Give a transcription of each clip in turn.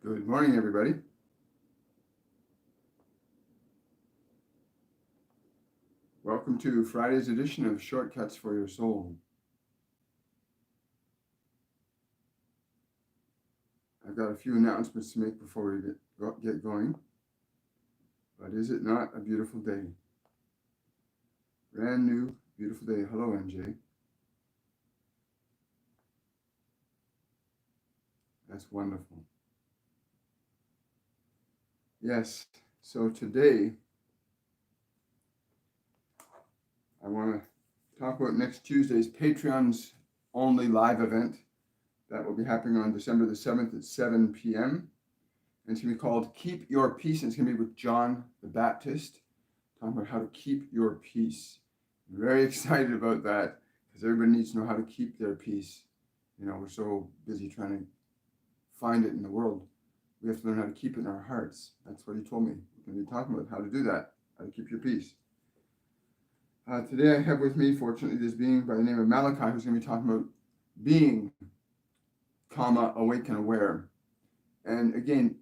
Good morning, everybody. Welcome to Friday's edition of Shortcuts for Your Soul. I've got a few announcements to make before we get going. But is it not a beautiful day? Brand new, beautiful day. Hello, NJ. That's wonderful. Yes, so today I want to talk about next Tuesday's Patreon's only live event that will be happening on December the 7th at 7 p.m. And it's going to be called Keep Your Peace. And it's going to be with John the Baptist, talking about how to keep your peace. I'm very excited about that because everybody needs to know how to keep their peace. You know, we're so busy trying to find it in the world. We have to learn how to keep it in our hearts. That's what he told me. We're going to be talking about how to do that, how to keep your peace. Today I have with me, fortunately, this being by the name of Malachi, who's going to be talking about being, awake and aware. And again,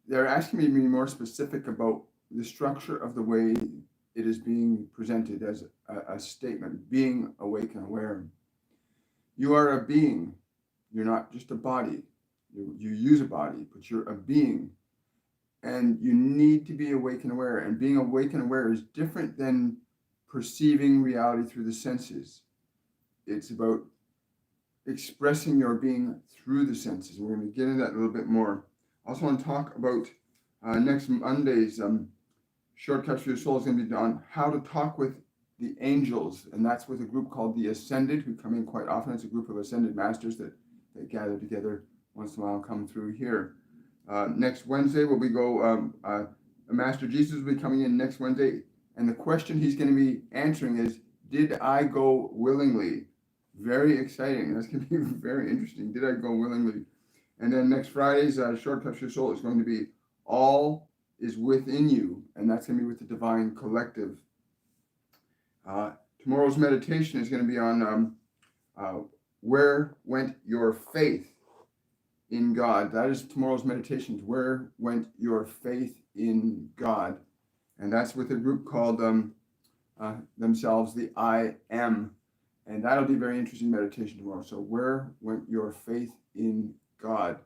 they're asking me to be more specific about the structure of the way it is being presented as a statement, being awake and aware. You are a being. You're not just a body. You use a body, but you're a being. And you need to be awake and aware. And being awake and aware is different than perceiving reality through the senses. It's about expressing your being through the senses. We're going to get into that a little bit more. I also want to talk about next Monday's Shortcuts for Your Soul is going to be on how to talk with the angels. And that's with a group called the Ascended, who come in quite often. It's a group of Ascended Masters that gather together once in a while, come through here. Next Wednesday, Master Jesus will be coming in next Wednesday. And the question he's going to be answering is, did I go willingly? Very exciting. That's going to be very interesting. Did I go willingly? And then next Friday's Shortcuts for Your Soul is going to be All is Within You. And that's going to be with the Divine Collective. Tomorrow's meditation is going to be on Where Went Your Faith in God? That is tomorrow's meditations. Where went your faith in God? And that's with a group called themselves the I Am. And that'll be a very interesting meditation tomorrow. So where went your faith in God?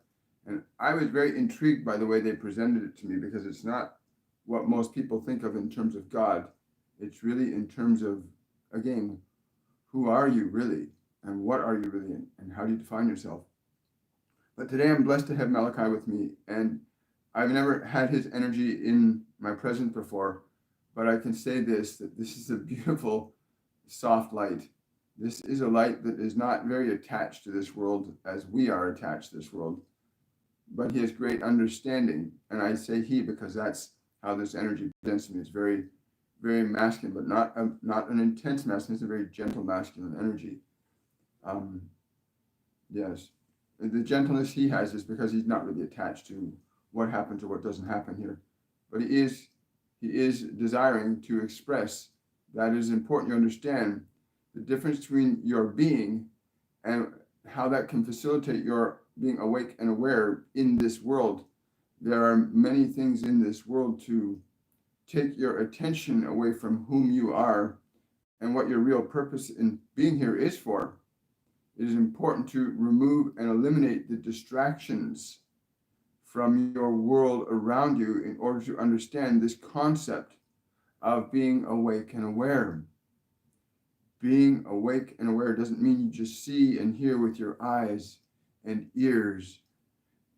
And I was very intrigued by the way they presented it to me, because it's not what most people think of in terms of God. It's really in terms of, again, who are you really? And what are you really? And how do you define yourself? But today I'm blessed to have Malachi with me, and I've never had his energy in my presence before, but I can say this, that this is a beautiful, soft light. This is a light that is not very attached to this world as we are attached to this world, but he has great understanding. And I say he because that's how this energy presents to me. It's very, very masculine, but not an intense masculine. It's a very gentle masculine energy. Yes. The gentleness he has is because he's not really attached to what happens or what doesn't happen here. But he is desiring to express that it is important you understand the difference between your being and how that can facilitate your being awake and aware in this world. There are many things in this world to take your attention away from whom you are and what your real purpose in being here is for. It is important to remove and eliminate the distractions from your world around you in order to understand this concept of being awake and aware. Being awake and aware doesn't mean you just see and hear with your eyes and ears.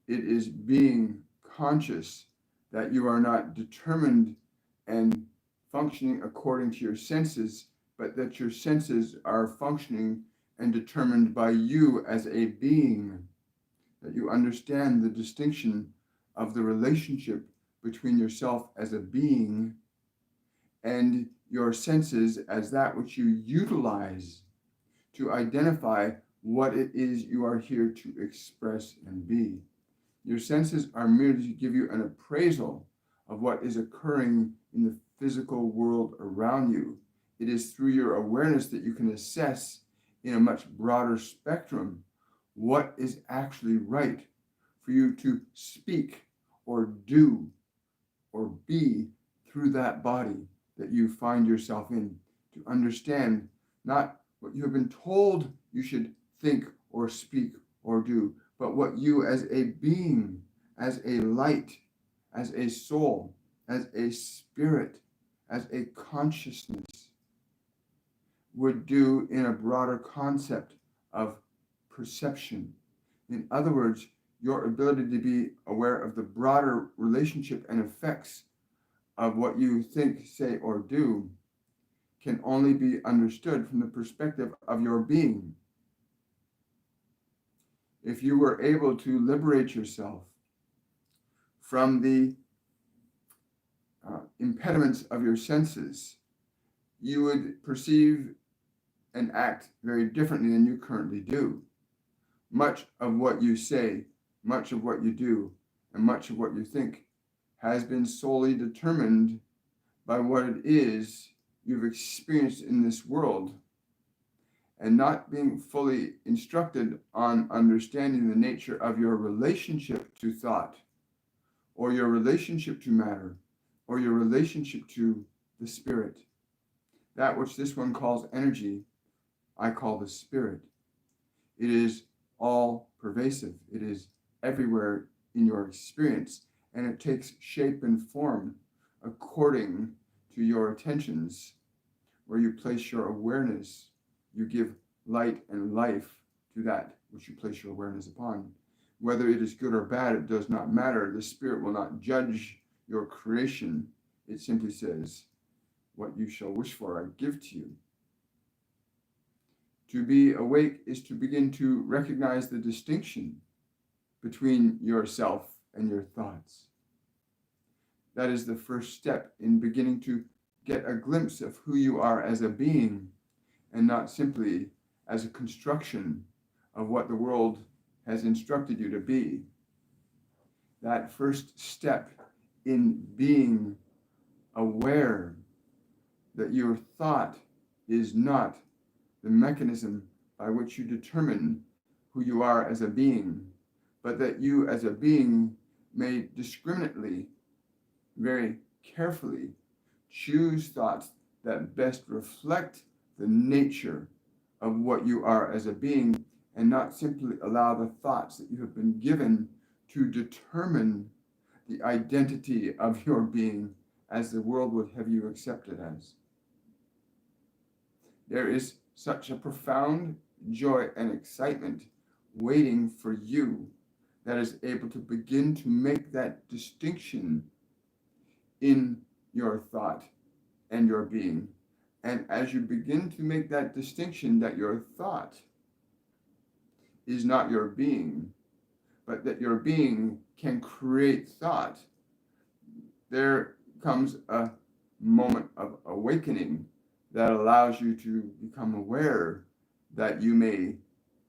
It is being conscious that you are not determined and functioning according to your senses, but that your senses are functioning and determined by you as a being, that you understand the distinction of the relationship between yourself as a being and your senses as that which you utilize to identify what it is you are here to express and be. Your senses are merely to give you an appraisal of what is occurring in the physical world around you. It is through your awareness that you can assess in a much broader spectrum what is actually right for you to speak or do or be through that body that you find yourself in, to understand not what you have been told you should think or speak or do, but what you as a being, as a light, as a soul, as a spirit, as a consciousness would do in a broader concept of perception. In other words, your ability to be aware of the broader relationship and effects of what you think, say, or do can only be understood from the perspective of your being. If you were able to liberate yourself from the impediments of your senses, you would perceive and act very differently than you currently do. Much of what you say, much of what you do, and much of what you think has been solely determined by what it is you've experienced in this world, and not being fully instructed on understanding the nature of your relationship to thought, or your relationship to matter, or your relationship to the spirit. That which this one calls energy, I call the spirit. It is all pervasive. It is everywhere in your experience, and it takes shape and form according to your attentions, where you place your awareness. You give light and life to that which you place your awareness upon. Whether it is good or bad, it does not matter. The spirit will not judge your creation. It simply says, what you shall wish for, I give to you. To be awake is to begin to recognize the distinction between yourself and your thoughts. That is the first step in beginning to get a glimpse of who you are as a being, and not simply as a construction of what the world has instructed you to be. That first step in being aware that your thought is not the mechanism by which you determine who you are as a being, but that you as a being may discriminately, very carefully, choose thoughts that best reflect the nature of what you are as a being, and not simply allow the thoughts that you have been given to determine the identity of your being as the world would have you accept it as. There is such a profound joy and excitement waiting for you that is able to begin to make that distinction in your thought and your being. And as you begin to make that distinction, that your thought is not your being, but that your being can create thought, there comes a moment of awakening that allows you to become aware that you may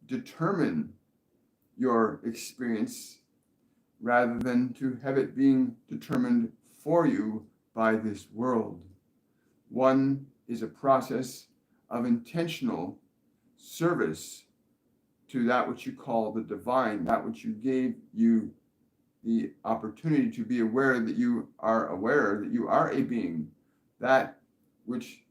determine your experience rather than to have it being determined for you by this world. One is a process of intentional service to that which you call the divine, that which you gave you the opportunity to be aware that you are aware that you are a being, that which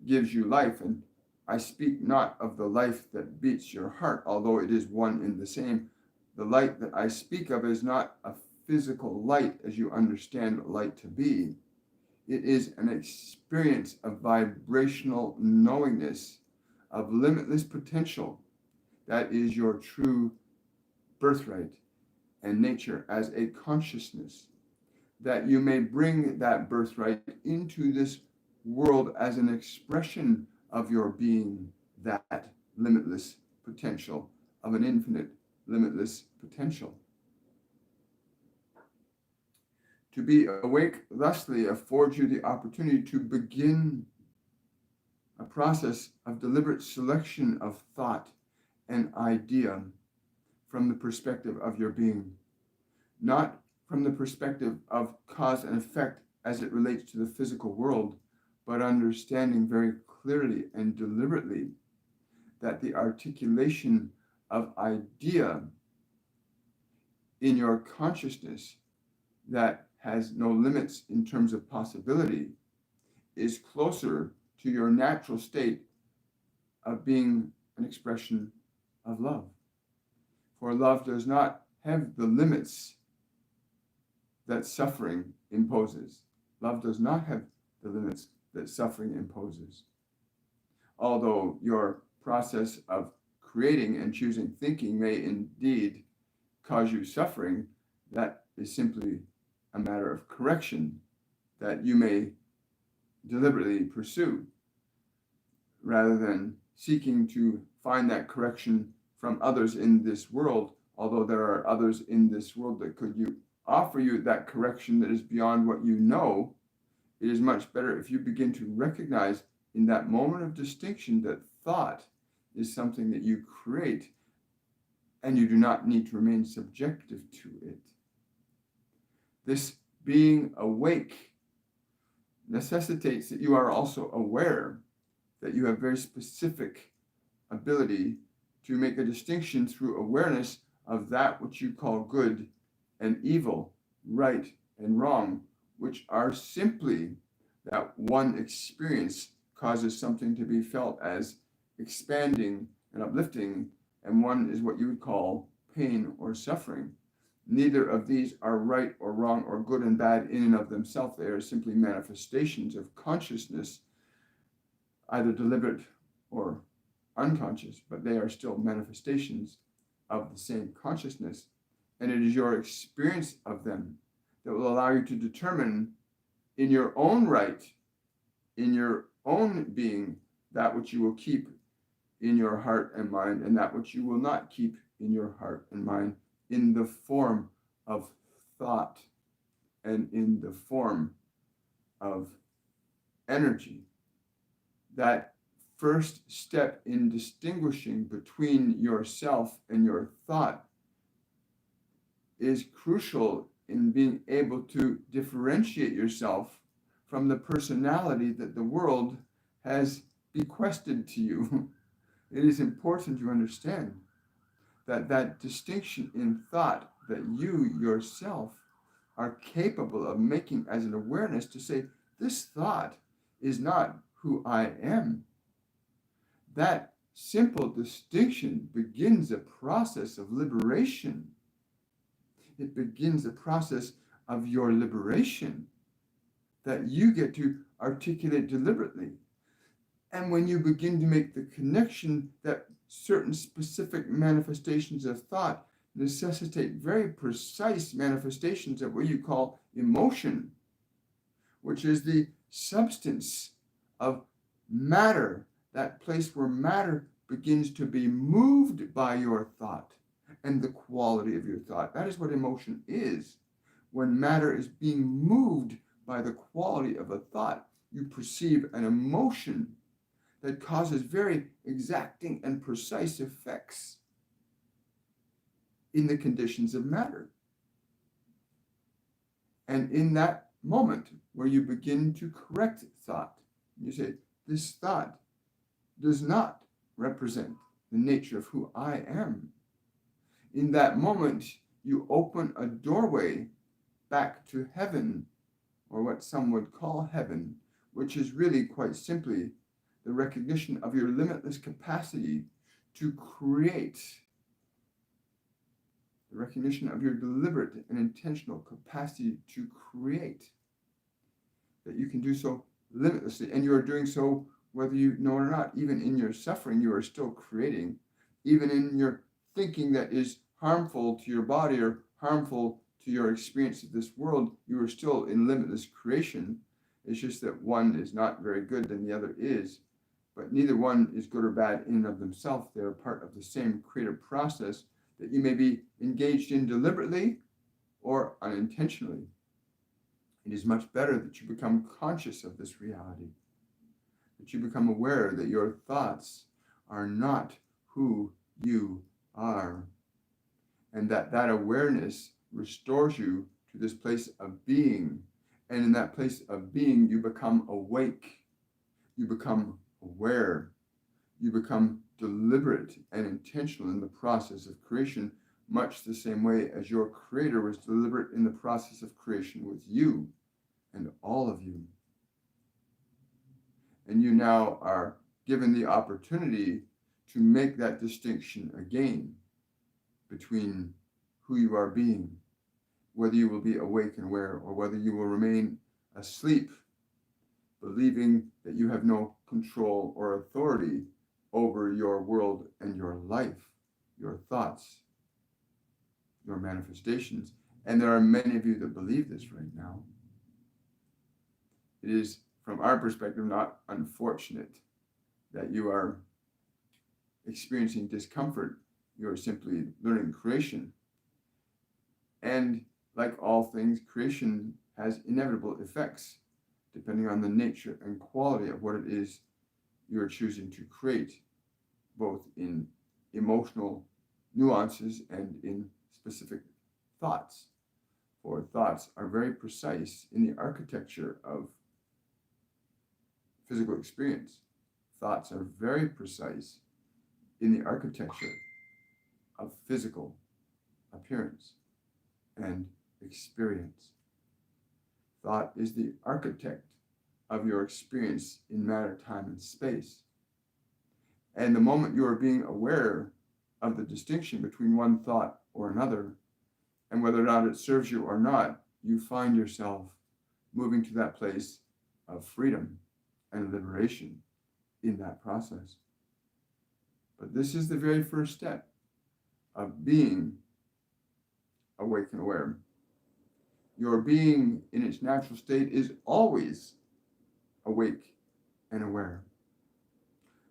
gives you life. And I speak not of the life that beats your heart, although it is one and the same. The light that I speak of is not a physical light as you understand light to be. It is an experience of vibrational knowingness, of limitless potential. That is your true birthright and nature as a consciousness, that you may bring that birthright into this world as an expression of your being, that limitless potential of an infinite limitless potential. To be awake thusly affords you the opportunity to begin a process of deliberate selection of thought and idea from the perspective of your being, not from the perspective of cause and effect as it relates to the physical world, but understanding very clearly and deliberately that the articulation of idea in your consciousness that has no limits in terms of possibility is closer to your natural state of being an expression of love. For love does not have the limits that suffering imposes. Love does not have the limits that suffering imposes. Although your process of creating and choosing thinking may indeed cause you suffering, that is simply a matter of correction that you may deliberately pursue, rather than seeking to find that correction from others in this world, although there are others in this world that could offer you that correction that is beyond what you know. It is much better if you begin to recognize in that moment of distinction that thought is something that you create, and you do not need to remain subjective to it. This being awake necessitates that you are also aware that you have very specific ability to make a distinction through awareness of that which you call good and evil, right and wrong, which are simply that one experience causes something to be felt as expanding and uplifting, and one is what you would call pain or suffering. Neither of these are right or wrong or good and bad in and of themselves. They are simply manifestations of consciousness, either deliberate or unconscious, but they are still manifestations of the same consciousness. And it is your experience of them that will allow you to determine in your own right, in your own being, that which you will keep in your heart and mind, and that which you will not keep in your heart and mind, in the form of thought and in the form of energy. That first step in distinguishing between yourself and your thought is crucial in being able to differentiate yourself from the personality that the world has bequested to you. It is important to understand that distinction in thought that you yourself are capable of making as an awareness to say, this thought is not who I am. That simple distinction begins a process of liberation. It begins a process of your liberation that you get to articulate deliberately. And when you begin to make the connection that certain specific manifestations of thought necessitate very precise manifestations of what you call emotion, which is the substance of matter, that place where matter begins to be moved by your thought and the quality of your thought. That is what emotion is. When matter is being moved by the quality of a thought, you perceive an emotion that causes very exacting and precise effects in the conditions of matter. And in that moment where you begin to correct thought, you say, this thought does not represent the nature of who I am. In that moment, you open a doorway back to heaven, or what some would call heaven, which is really quite simply the recognition of your limitless capacity to create, the recognition of your deliberate and intentional capacity to create, that you can do so limitlessly, and you are doing so whether you know or not. Even in your suffering, you are still creating. Even in your thinking that is harmful to your body or harmful to your experience of this world, you are still in limitless creation. It's just that one is not very good than the other is. But neither one is good or bad in and of themselves. They are part of the same creative process that you may be engaged in deliberately or unintentionally. It is much better that you become conscious of this reality, that you become aware that your thoughts are not who you are, and that awareness restores you to this place of being. And in that place of being, you become awake, you become aware, you become deliberate and intentional in the process of creation, much the same way as your Creator was deliberate in the process of creation with you and all of you. And you now are given the opportunity to make that distinction again between who you are being, whether you will be awake and aware, or whether you will remain asleep, believing that you have no control or authority over your world and your life, your thoughts, your manifestations. And there are many of you that believe this right now. It is, from our perspective, not unfortunate that you are experiencing discomfort. You are simply learning creation. And like all things, creation has inevitable effects depending on the nature and quality of what it is you're choosing to create, both in emotional nuances and in specific thoughts. For thoughts are very precise in the architecture of physical experience. Thoughts are very precise in the architecture of physical appearance and experience. Thought is the architect of your experience in matter, time, and space. And the moment you are being aware of the distinction between one thought or another, and whether or not it serves you or not, you find yourself moving to that place of freedom and liberation in that process. But this is the very first step of being awake and aware. Your being in its natural state is always awake and aware.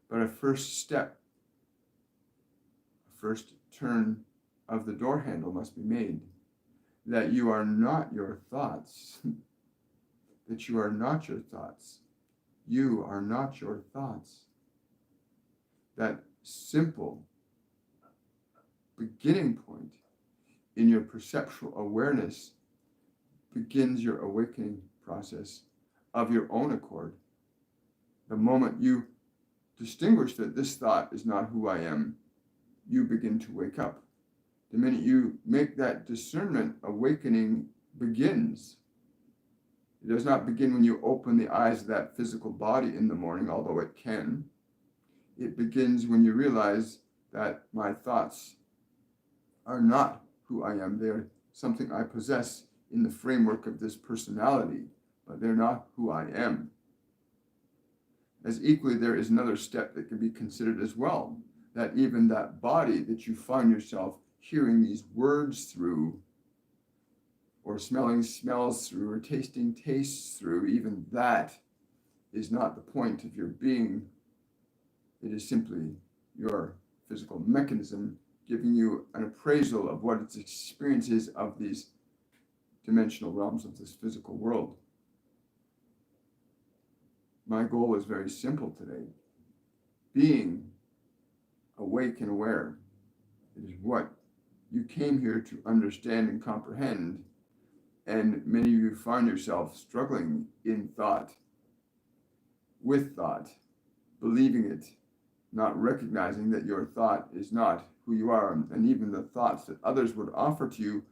But a first step, a first turn of the door handle must be made, that you are not your thoughts, that you are not your thoughts. You are not your thoughts. That simple beginning point in your perceptual awareness begins your awakening process of your own accord. The moment you distinguish that this thought is not who I am, you begin to wake up. The minute you make that discernment, awakening begins. It does not begin when you open the eyes of that physical body in the morning, although it can. It begins when you realize that my thoughts are not who I am. They're something I possess in the framework of this personality, but they're not who I am. As equally, there is another step that can be considered as well, that even that body that you find yourself hearing these words through, or smelling smells through, or tasting tastes through, even that is not the point of your being. It is simply your physical mechanism giving you an appraisal of what its experience is of these dimensional realms of this physical world. My goal is very simple today. Being awake and aware is what you came here to understand and comprehend. And many of you find yourself struggling in thought, with thought, believing it, not recognizing that your thought is not who you are, and even the thoughts that others would offer to you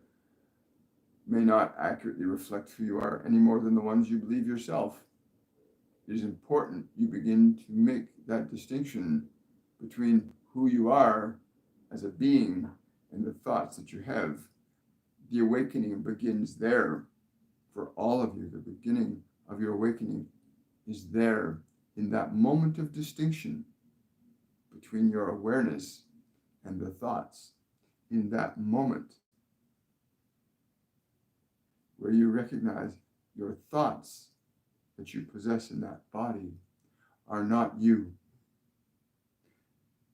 may not accurately reflect who you are any more than the ones you believe yourself. It is important you begin to make that distinction between who you are as a being and the thoughts that you have. The awakening begins there for all of you. The beginning of your awakening is there in that moment of distinction between your awareness and the thoughts. In that moment where you recognize your thoughts that you possess in that body are not you.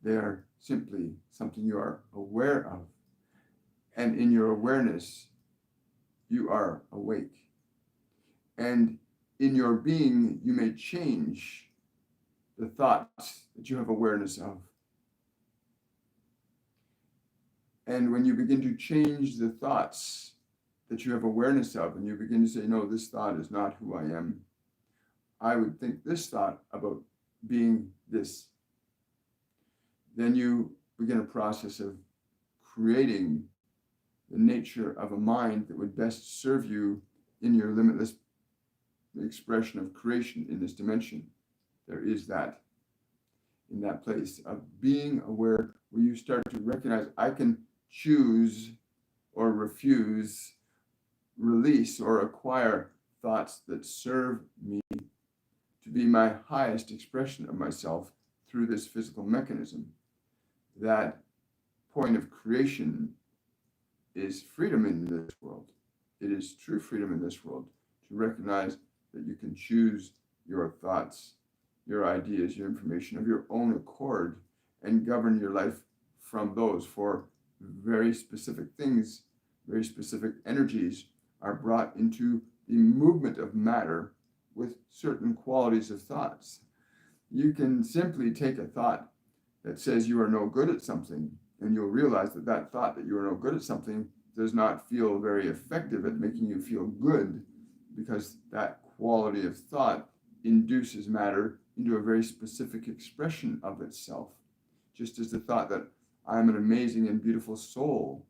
They are simply something you are aware of. And in your awareness, you are awake. And in your being, you may change the thoughts that you have awareness of. And when you begin to change the thoughts that you have awareness of, and you begin to say, no, this thought is not who I am. I would think this thought about being this. Then you begin a process of creating the nature of a mind that would best serve you in your limitless expression of creation in this dimension. There is that in that place of being aware where you start to recognize I can choose or refuse, release or acquire thoughts that serve me to be my highest expression of myself through this physical mechanism. That point of creation is freedom in this world. It is true freedom in this world to recognize that you can choose your thoughts, your ideas, your information of your own accord and govern your life from those. For very specific things, very specific energies are brought into the movement of matter with certain qualities of thoughts. You can simply take a thought that says you are no good at something, and you'll realize that that thought that you are no good at something does not feel very effective at making you feel good, because that quality of thought induces matter into a very specific expression of itself. Just as the thought that I am an amazing and beautiful soul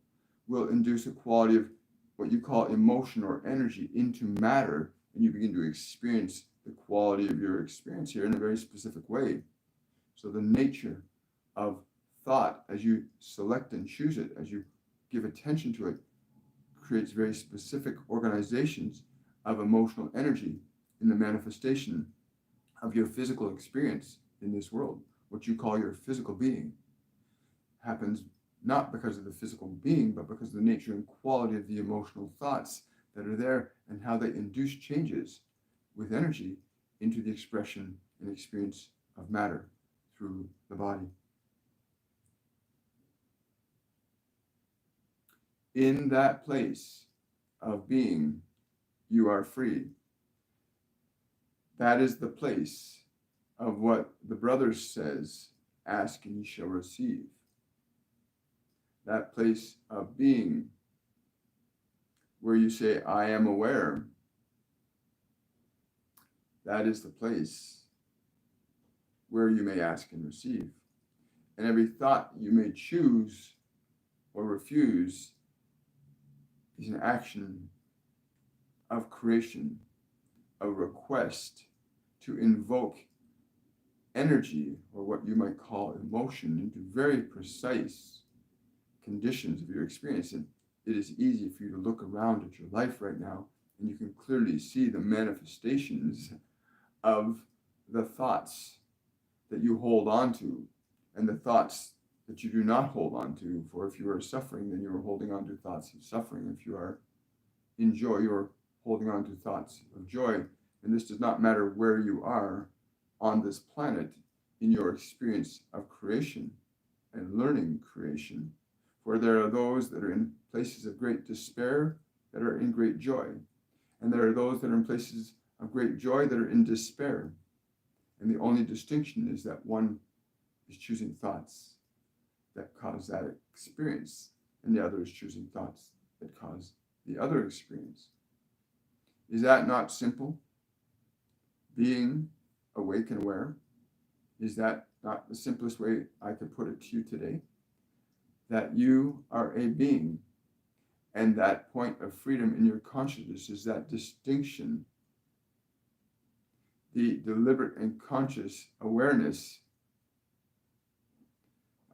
will induce a quality of what you call emotion or energy into matter, and you begin to experience the quality of your experience here in a very specific way. So the nature of thought, as you select and choose it, as you give attention to it, creates very specific organizations of emotional energy in the manifestation of your physical experience in this world. What you call your physical being happens not because of the physical being, but because of the nature and quality of the emotional thoughts that are there and how they induce changes with energy into the expression and experience of matter through the body. In that place of being, you are free. That is the place of what the Brothers says, ask and ye shall receive. That place of being where you say, I am aware. That is the place where you may ask and receive. And every thought you may choose or refuse is an action of creation, a request to invoke energy, or what you might call emotion, into very precise conditions of your experience. And it is easy for you to look around at your life right now, and you can clearly see the manifestations of the thoughts that you hold on to and the thoughts that you do not hold on to. For if you are suffering, then you are holding on to thoughts of suffering. If you are in joy, you are holding on to thoughts of joy. And this does not matter where you are on this planet in your experience of creation and learning creation. For there are those that are in places of great despair that are in great joy. And there are those that are in places of great joy that are in despair. And the only distinction is that one is choosing thoughts that cause that experience, and the other is choosing thoughts that cause the other experience. Is that not simple? Being awake and aware, is that not the simplest way I could put it to you today? That you are a being, and that point of freedom in your consciousness is that distinction, the deliberate and conscious awareness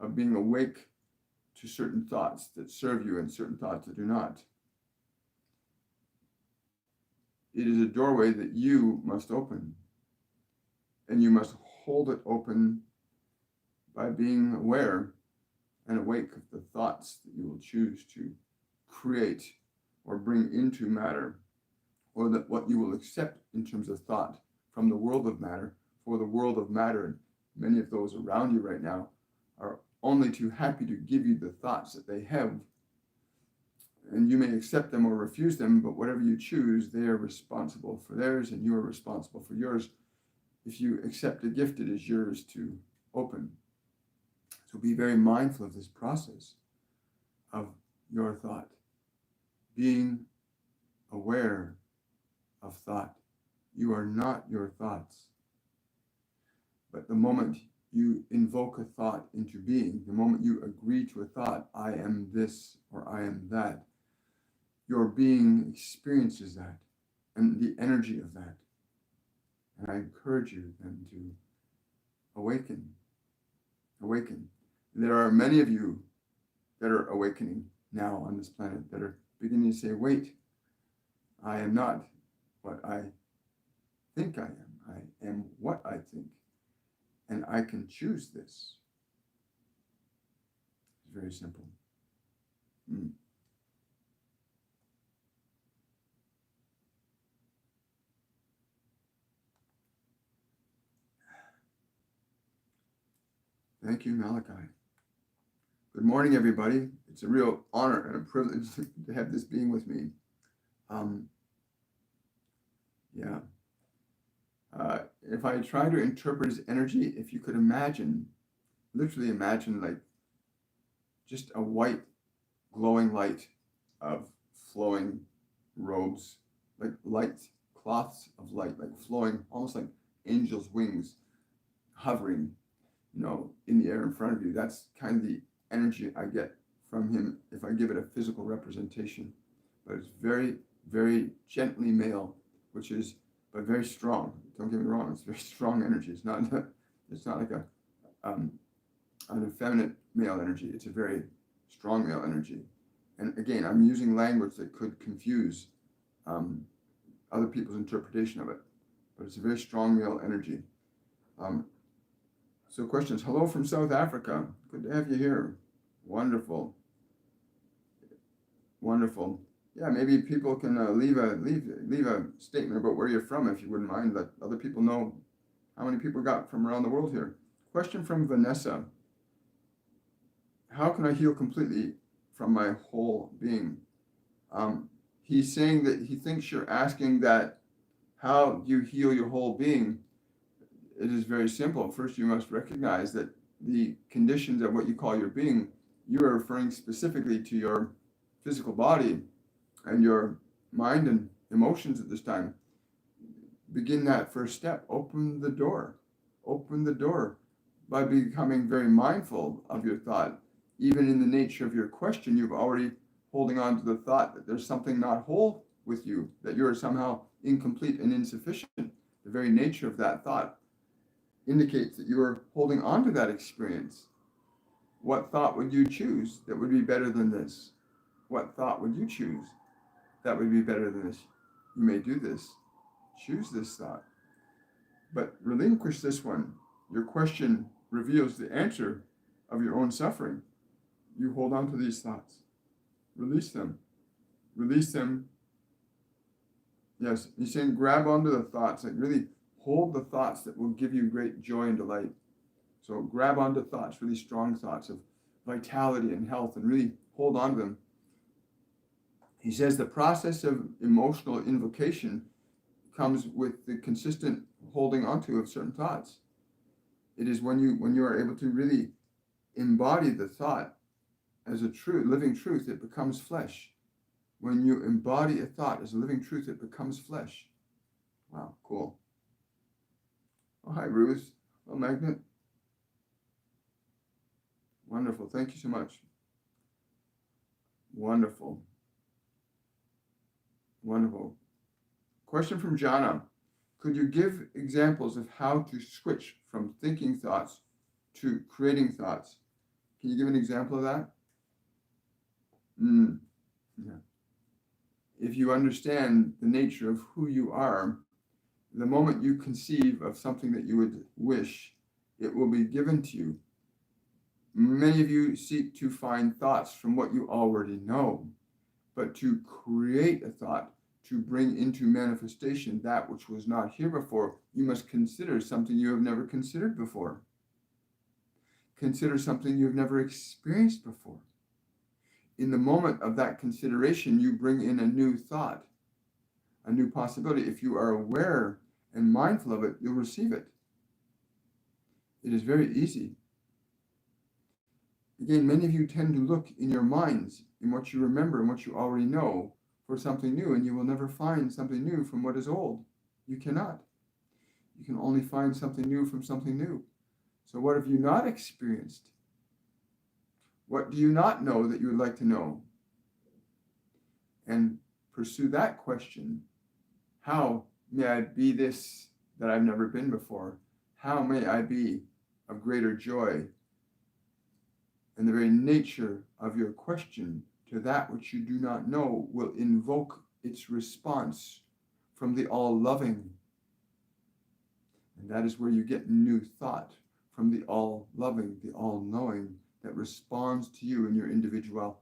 of being awake to certain thoughts that serve you and certain thoughts that do not. It is a doorway that you must open, and you must hold it open by being aware and awake of the thoughts that you will choose to create or bring into matter, or that what you will accept in terms of thought from the world of matter. For the world of matter, and many of those around you right now, are only too happy to give you the thoughts that they have. And you may accept them or refuse them, but whatever you choose, they are responsible for theirs, and you are responsible for yours. If you accept a gift, it is yours to open. So be very mindful of this process of your thought. Being aware of thought. You are not your thoughts. But the moment you invoke a thought into being, the moment you agree to a thought, I am this or I am that, your being experiences that and the energy of that. And I encourage you then to awaken. Awaken. There are many of you that are awakening now on this planet that are beginning to say, wait, I am not what I think I am. I am what I think. And I can choose this. It's very simple. Thank you, Malachi. Good morning, everybody. It's a real honor and a privilege to have this being with me. If I try to interpret his energy, if you could imagine, literally imagine like just a white glowing light of flowing robes, like light cloths of light, like flowing, almost like angels' wings hovering, in the air in front of you. That's kind of the energy I get from him if I give it a physical representation. But it's very, very gently male, but very strong. Don't get me wrong, it's very strong energy. It's not like an effeminate male energy. It's a very strong male energy. And again, I'm using language that could confuse other people's interpretation of it, but it's a very strong male energy. So questions. Hello from South Africa. Good to have you here. Wonderful. Wonderful. Yeah, maybe people can leave a statement about where you're from, if you wouldn't mind. Let other people know how many people got from around the world here. Question from Vanessa. How can I heal completely from my whole being? He's saying that he thinks you're asking that, how do you heal your whole being? It is very simple. First, you must recognize that the conditions of what you call your being, you are referring specifically to your physical body and your mind and emotions at this time. Begin that first step. Open the door. Open the door by becoming very mindful of your thought. Even in the nature of your question, you've already holding on to the thought that there's something not whole with you, that you're somehow incomplete and insufficient. The very nature of that thought indicates that you are holding on to that experience. What thought would you choose that would be better than this? What thought would you choose that would be better than this? You may do this. Choose this thought. But relinquish this one. Your question reveals the answer of your own suffering. You hold on to these thoughts. Release them. Release them. Yes, he's saying grab onto the thoughts, like really hold the thoughts that will give you great joy and delight. So grab onto thoughts, really strong thoughts of vitality and health, and really hold on to them. He says the process of emotional invocation comes with the consistent holding onto of certain thoughts. It is when you are able to really embody the thought as a true living truth, it becomes flesh. When you embody a thought as a living truth, it becomes flesh. Wow, cool. Oh, hi, Ruth. Oh, Magnet. Wonderful. Thank you so much. Wonderful. Wonderful. Question from Jana. Could you give examples of how to switch from thinking thoughts to creating thoughts? Can you give an example of that? Yeah. If you understand the nature of who you are, the moment you conceive of something that you would wish, it will be given to you. Many of you seek to find thoughts from what you already know, but to create a thought, to bring into manifestation that which was not here before, you must consider something you have never considered before. Consider something you have never experienced before. In the moment of that consideration, you bring in a new thought, a new possibility. If you are aware and mindful of it, you'll receive it. It is very easy. Again, many of you tend to look in your minds, in what you remember and what you already know, for something new, and you will never find something new from what is old. You cannot. You can only find something new from something new. So what have you not experienced? What do you not know that you would like to know? and pursue that question. How may I be this that I've never been before? How may I be of greater joy? And the very nature of your question to that which you do not know will invoke its response from the all-loving. And that is where you get new thought from the all-loving, the all-knowing that responds to you in your individual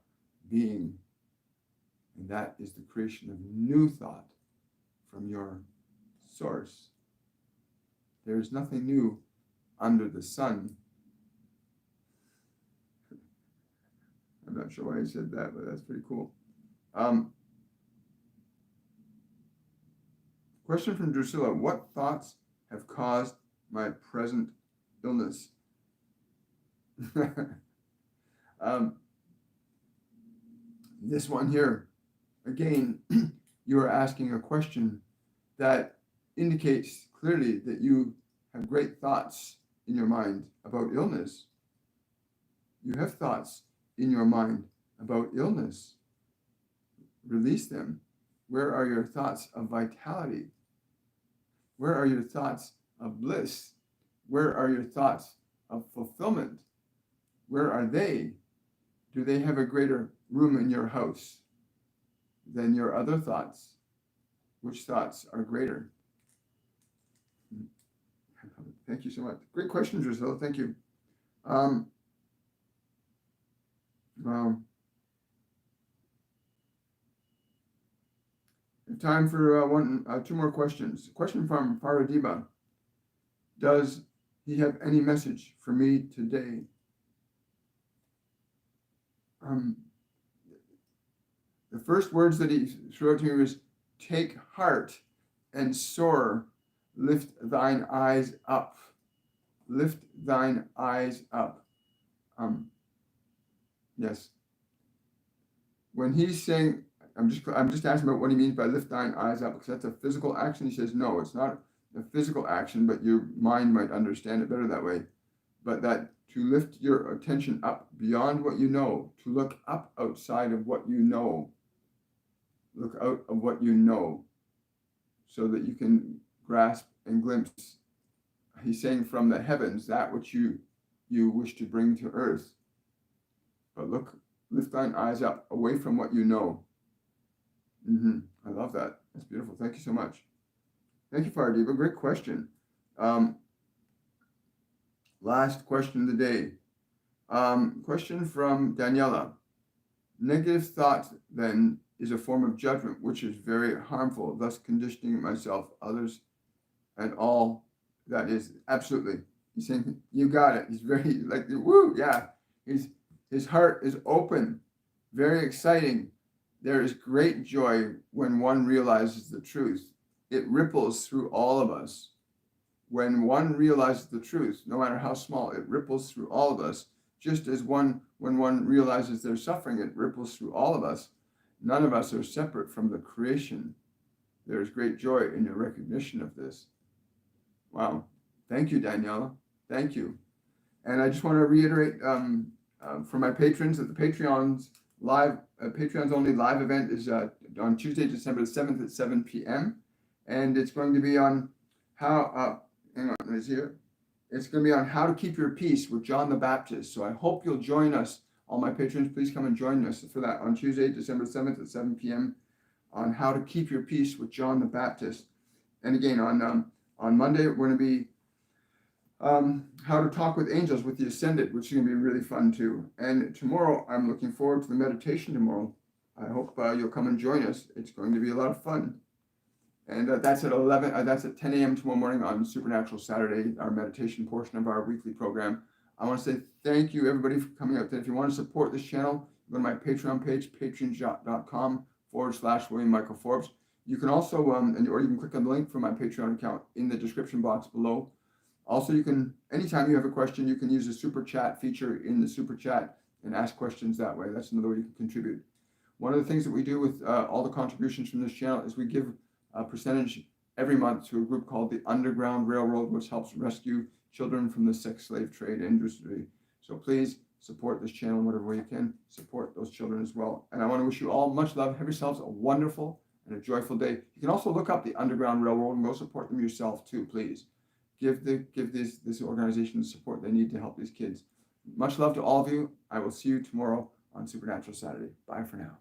being. And that is the creation of new thought from your source. There is nothing new under the sun. I'm not sure why I said that, but that's pretty cool. Question from Drusilla: what thoughts have caused my present illness? This one here, again, you are asking a question that indicates clearly that you have great thoughts in your mind about illness. You have thoughts in your mind about illness. Release them. Where are your thoughts of vitality? Where are your thoughts of bliss? Where are your thoughts of fulfillment? Where are they? Do they have a greater room in your house than your other thoughts? Which thoughts are greater? Thank you so much. Great question, Drusilla. Thank you. Time for two more questions. Question from Faradiba: does he have any message for me today? The first words that he threw out to me was, take heart and soar, lift thine eyes up. Lift thine eyes up. Yes. When he's saying, I'm just asking about what he means by lift thine eyes up, because that's a physical action. He says, no, it's not a physical action, but your mind might understand it better that way. But that to lift your attention up beyond what you know, to look up outside of what you know, look out of what you know, so that you can grasp and glimpse. He's saying from the heavens, that which you wish to bring to earth. But lift thine eyes up, away from what you know. I love that. That's beautiful. Thank you so much. Thank you, Faradiba. Great question. Last question of the day. Question from Daniela. Negative thought, then, is a form of judgment, which is very harmful, thus conditioning myself, others, and all. That is absolutely. He's saying, you got it. He's very, like, woo, yeah. His heart is open, very exciting. There is great joy when one realizes the truth. It ripples through all of us. When one realizes the truth, no matter how small, it ripples through all of us. Just as when one realizes their suffering, it ripples through all of us. None of us are separate from the creation. There is great joy in your recognition of this. Wow. Thank you, Daniela. Thank you. And I just want to reiterate for my patrons that the Patreon's only live event is on Tuesday, December 7th at 7 p.m. And it's going to be on It's going to be on how to keep your peace with John the Baptist. So I hope you'll join us. All my patrons, please come and join us for that on Tuesday, December 7th at 7 p.m. on how to keep your peace with John the Baptist. And again, on Monday, we're going to be how to talk with angels with the ascended, which is going to be really fun too. And tomorrow, I'm looking forward to the meditation tomorrow. I hope you'll come and join us. It's going to be a lot of fun. And that's at 10 a.m. tomorrow morning on Supernatural Saturday, our meditation portion of our weekly program. I want to say thank you, everybody, for coming out today. If you want to support this channel, go to my Patreon page, patreon.com/William Michael Forbes. You can also, or you can click on the link for my Patreon account in the description box below. Also, you can, anytime you have a question, you can use the super chat feature in the super chat and ask questions that way. That's another way you can contribute. One of the things that we do with all the contributions from this channel is we give a percentage every month to a group called the Underground Railroad, which helps rescue children from the sex slave trade industry. So please support this channel in whatever way you can. Support those children as well. And I want to wish you all much love. Have yourselves a wonderful and a joyful day. You can also look up the Underground Railroad and go support them yourself too, please. Give this organization the support they need to help these kids. Much love to all of you. I will see you tomorrow on Supernatural Saturday. Bye for now.